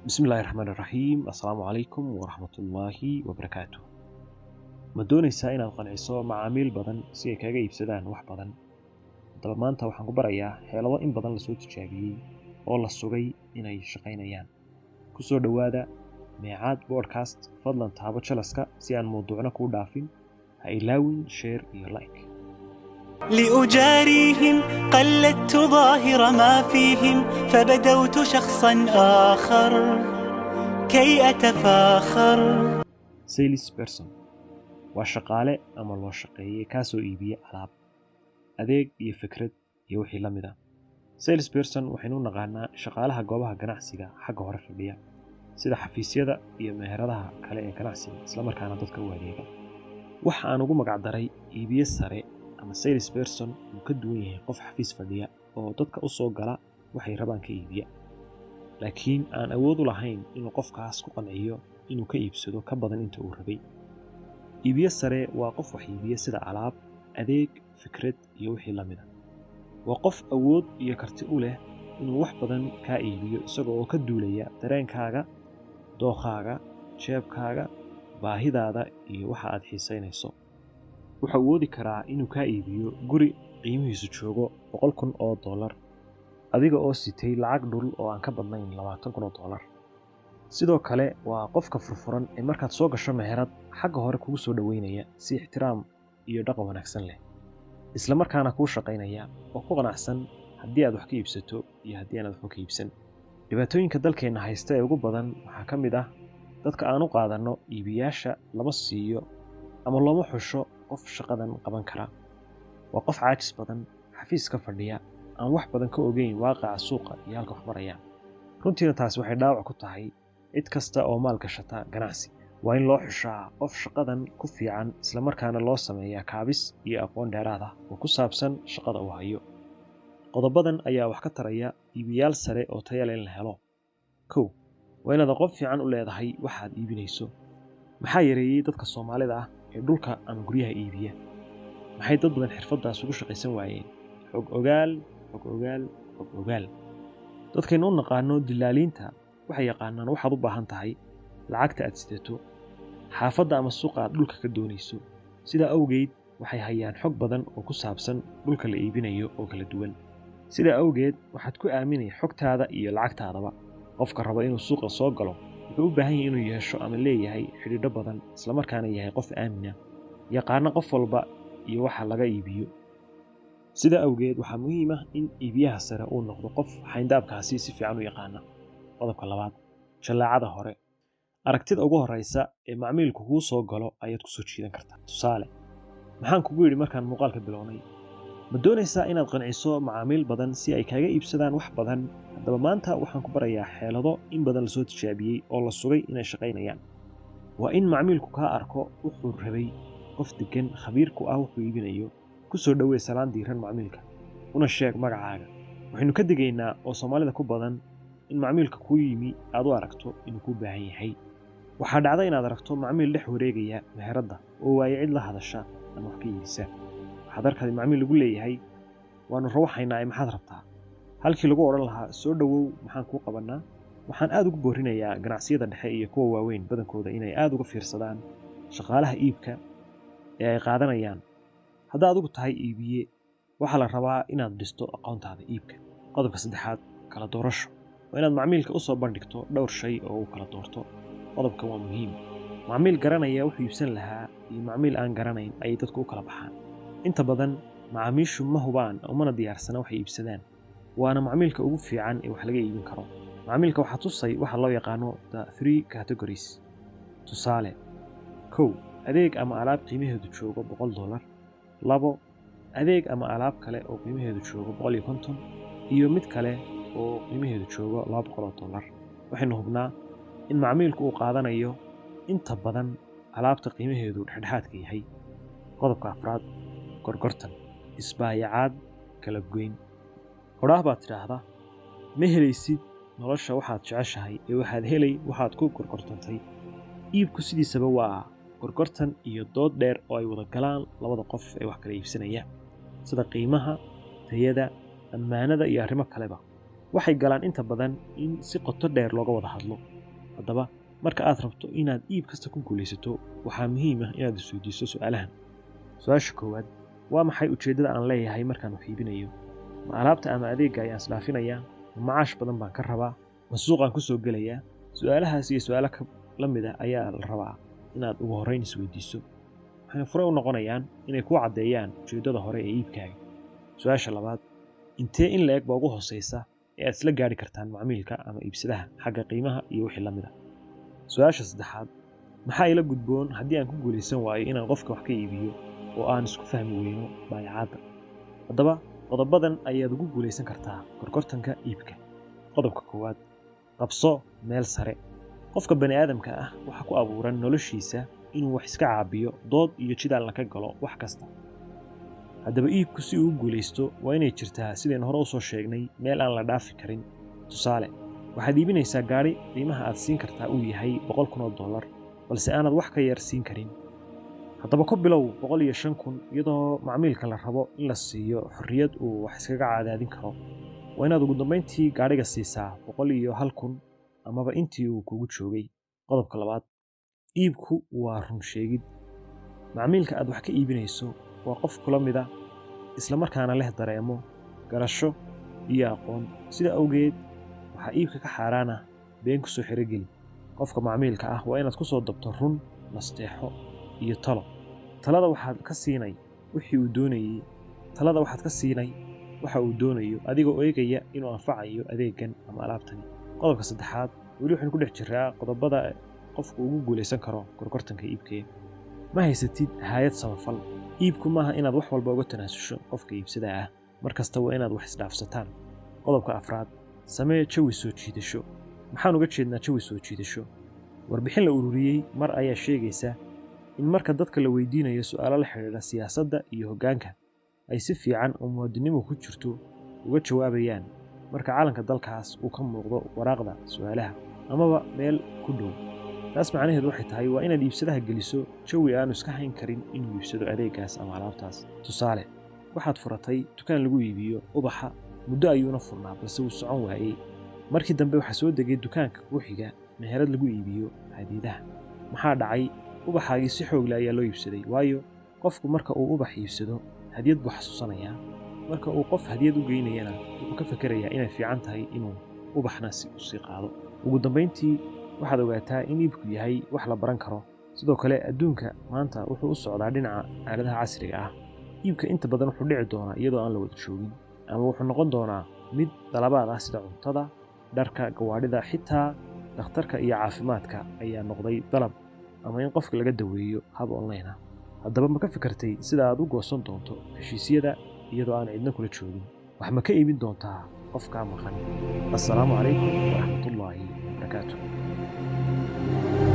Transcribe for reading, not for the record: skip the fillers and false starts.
بسم الله الرحمن الرحيم. السلام عليكم ورحمة الله وبركاته. ما doonaysaa inaad qanciso macaamiil badan si ay kaga iibsadaan wax badan. Haddaba maanta waxaan ku barayaa xeelado in badan la soo tijaabiyey oo la sugay inay shaqaynayaan. Ku soo dhawaada Meecaad Podcast. Fadlan taabo jalaska si aan mowduucna kuu dhaafin. Ha ilaawin share iyo like. لأجاريهم قلدت ظاهر ما فيهم فبدوت شخصا آخر كي أتفاخر. Sales person waa shaqaale ama loo shaqeeyay kaasoo iibiya alaab, adeeg iyo fikrad iyo wixii la mid ah. Sales person waxaynu u naqaanaa shaqaalaha goobaha ganacsiga xagga hore fadhiya, sida xafiisyada iyo meheradaha kale ee ganacsiga, isla markaana dadka u adeega. Waxa aan ugu magac daray iibiye sare ama sales person uu ka duwan yahay qof xafiis fadhiya oo dadka u soo gala waxay rabaan ka iibiya, laakiin aan awood u lahayn inuu qofkaas ku qanciyo inuu ka iibsado ka badan inta uu rabay. Iibiye sare waa qof wax iibiya sida alaab, adeeg, fikrad iyo wixii la mid ah. Waa qof awood iyo karti u leh inuu wax badan ka iibiyo isaga oo ka duulaya dareenkaaga, dookhaaga, jeebkaaga, baahidaada iyo waxa aad xiisaynayso. Wuxuu awoodi karaa inuu ka iibiyo guri qiimihiisu joogo $100,000 adiga oo sitay lacag dhul oo aan ka badnayn $20,000. sidoo kale waa qofka furfuran ee markaad soo gasho meherad xagga hore kugu soo dhaweynaya si ixtiraam iyo dhaqan wanaagsan leh, isla markaana kuu shaqaynaya oo ku qanacsan haddii aad wax ka iibsato iyo haddii aanad wax ka iibsan. Dhibaatooyinka dalkeena haysta ee ugu badan waxaa ka mid ah dadka aan u qaadanno iibiyaasha lama siiyo ama looma xusho qof shaqadan qaban kara. Waa qof caajis badan, xafiis ka fadhiya, aan wax badan ka ogeyn waaqaca suuqa iyo halka wax maraya. Runtiina taasi waxay dhaawac ku tahay cid kasta oo maal gashata ganacsi. Waa in loo xushaa qof shaqadan ku fiican isla markaana loo sameeyaa kaabis iyo aqoon dheeraad ah oo ku saabsan shaqada uu hayo. Qodobadan ayaa wax ka taraya iibiyaal sare oo tayo leh in la helo. 1. Waa inaad aqoon fiican u leedahay waxaad iibinayso. Maxaa yareeyay dadka Soomaalida ah ee dhulka ama guryaha iibiya? Maxay dad badan xirfadaas ugu shaqaysan waayeen? Xog ogaal. Dadkaynu u naqaano dilaaliinta waxay yaqaanaan waxaad u baahan tahay, lacagta aad sidato, xaafadda ama suuqa aad dhulka ka doonayso. Sidaa awgeed waxay hayaan xog badan oo ku saabsan dhulka la iibinayo oo kala duwan. Sidaa awgeed waxaad ku aaminay xogtaada iyo lacagtaadaba. Qofka raba inuu suuqa soo galo wuxuu u baahan yahay inuu yeesho ama leeyahay xidhiidho badan, isla markaana yahay qof aamina, yaqaana qof walba iyo waxa laga iibiyo. Sidaa awgeed waxaa muhiim ah in iibiyaha sare uu noqdo qof xayndaabkaasi si fiican u yaqaana. Qodobka 2. Shallaacada hore. Aragtida ugu horeysa ee macmiilku kuu soo galo ayaad ku soo jiidan kartaa. Tusaale, maxaan kugu yidhi markaan muuqaalka bilownay? Ma doonaysaa inaad qanciso macaamiil badan si ay kaga iibsadaan wax badan? Haddaba maanta waxaan ku barayaa xeelado in badan la soo tijaabiyey oo la sugay inay shaqaynayaan. Waa in macmiilku kaa arko wuxuu rabay, qof degan, khabiir ku ah wuxuu iibinayo. Ku soo dhawee salaan diiran macmiilka, una sheeg magacaaga. Waxaynu ka digaynaa oo Soomaalida ku badan in macmiilka kuu yimi aad u aragto inuu kuu baahan yahay. Waxaa dhacda inaad aragto macmiil dhex wareegaya meheradda oo waaya cid la hadasha ama wax ka iibisa. Waxaad arkay macmiil lagu leeyahay, waanu rawaxaynaa maxaad rabtaa? Halkii lagu odhan lahaa soo dhawow, maxaan kuu qabanaa? Waxaan aad ugu boorinayaa ganacsiyada dhexe iyo kuwa waaweyn badankooda inay aad uga fiirsadaan shaqaalaha iibka ee ay qaadanayaan. Haddaad adigu tahay iibiye, waxaa la rabaa inaad dhisto aqoontaada iibka. Qodobka 3. Kala doorasho. Waa inaad macmiilka u soo bandhigto dhowr shay oo uu kala doorto. Qodobkan waa muhiim. Macmiil garanaya wuxuu iibsan lahaa iyo macmiil aan garanayn ayay dadku u kala baxaan. Inta badan macaamiishu ma hubaan oo mana diyaarsana waxay iibsadaan. Waana macmiilka ugu fiican ee wax laga iibin karo. Macmiilka waxaa tusay waxa loo yaqaano the 3 categories. Tusaale, 1. Adeeg ama alaab qiimaheedu joogo $100. 2. Adeeg ama alaab kale oo qiimaheedu joogo $150 iyo mid kale oo qiimaheedu joogo $200. Waxaynu hubnaa in macmiilku uu qaadanayo inta badan alaabta qiimaheedu dhexdhexaadka yahay. Qodobka 4. Gorgortan. Isbaayacaad kala goyn. Hodhaah baad tidhaahdaa, ma helaysid nolosha waxaad jeceshahay ee waxaad helay waxaad ku gorgortantay. Iibku sidiisaba waa gorgortan iyo dood dheer oo ay wada galaan labada qof ee wax kala iibsanaya, sida qiimaha, tayada, ammaanada iyo arrimo kaleba. Waxay galaan inta badan in si qoto dheer looga wada hadlo. haddaba marka aad rabto inaad iib kasta ku guulaysato waxaa muhiim ah inaad isweydiiso su'aalahan. Su'aasha koowaad, waa maxay ujeeddada aan leeyahay markaan wax iibinayo? Ma alaabta ama adeegga ayaan isdhaafinayaa? Ma macaash badan baan ka rabaa? Ma suuqaan ku soo gelayaa? Su'aalahaas iyo su'aalo la mid ah ayaa la rabaa inaad ugu horrayn isweydiiso. Waxayna fure u noqonayaan inay kuu caddeeyaan ujeeddada hore ee iibkaaga. Su'aasha labaad, intee in la eg baa ugu hooseysa ee aad isla gaadhi kartaan macmiilka ama iibsadaha xagga qiimaha iyo wixii la mid ah? Su'aasha saddexaad, maxaa ila gudboon haddii aan ku guulaysan waayo inaan qofka wax ka iibiyo oo aan isku fahmi weyno baayacadda? Haddaba qodobadan ayaad ugu guulaysan kartaa gorgortanka iibka. Qodobka koowaad, qabso meel sare. Qofka bani aadamka ah waxa ku abuuran noloshiisa inuu wax iska caabiyo dood iyo jidaan la ka galo wax kasta. haddaba iibku si uu guulaysto waa inay jirtaa sideen hore u soo sheegnay meel aan la dhaafi karin. Tusaale, waxaad iibinaysaa gaari qiimaha aad siin kartaa uu yahay $100,000 balse aanad wax ka yar siin karin. haddaba ku bilow 105,000 iyadoo macmiilka la rabo in la siiyo xorriyad uu wax iskaga cadaadin karo. waa inaad ugu dambeyntii gaariga siisaa 101,000 amaba intii uu kugu joogay. qodobka labaad, iibku waa run sheegid. macmiilka aad wax ka iibinayso waa qof kula mid ah isla markaana leh dareemo, garasho iyo aqoon. sida awgeed waxaa iibka ka xaaraan ah been ku soo xirogeli. qofka macmiilka ah waa inaad ku soo dabto run, nasteexo iyo talo. talada waxaad ka siinay waxa uu doonayo adigoo eegaya inuu anfacayo adeegan ama alaabtani. qodobka saddexaad, weli waxaan ku dhex jiraa qodobada qofku ugu guulaysan karo gorgortanka iibkee. ma haysatid hay'ad samafal. iibku maaha inaad wax walba uga tanaasusho qofka iibsada ah, markasta waa inaad wax isdhaafsataan. qodobka afraad, samee jawi soo jiidasho. maxaan uga jeednaa jawi soo jiidasho? warbixin la ururiyey mar ayaa sheegaysa in marka dadka la weydiinayo su'aalo la xiriira siyaasadda iyo hoggaanka ay si fiican oo muwaadinimu ku jirto uga jawaabayaan marka calanka dalkaas uu ka muuqdo waraaqda su'aalaha amaba meel ku dhow. taas macnaheedu waxay tahay waa inaad iibsadaha geliso jawi aanu iska hayn karin inuu iibsado adeeggaas ama alaabtaas. tusaale, waxaad furatay dukaan lagu iibiyo ubaxa, muddo ayuuna furnaa balse wuu socon waayey. markii dambe waxaa soo degay dukaanka ku xiga meherad lagu iibiyo hadiidaha. maxaa dhacay? ubaxaagii si xoog leh ayaa loo iibsaday, waayo qofku marka uu ubax iibsado hadiyad buu xasuusanayaa. marka uu qof hadiyad u geynayana wuxuu ka fikirayaa inay fiican tahay inuu ubaxna u sii qaado. ugu dambeyntii waxaad ogaataa in iibku yahay wax la baran karo. sidoo kale adduunka maanta wuxuu u socdaa dhinaca aaladaha casriga ah. iibka inta badan wuxuu dhici doonaa iyadoo aan la wada joogin, ama wuxuu noqon doonaa mid dalabaad ah sida cuntada, dharka, gawaadhida, xitaa dhakhtarka iyo caafimaadka ayaa noqday dalab ama in qofka laga daweeyo hab online ah. haddaba ma ka fikirtay sida aad u goosan doonto heshiisyada iyadoo aan cidna kula joogin? wax ma ka iibin doontaa qofkaa maqan? assalaamu calaykum waraxmatullaahi wabarakaatuh.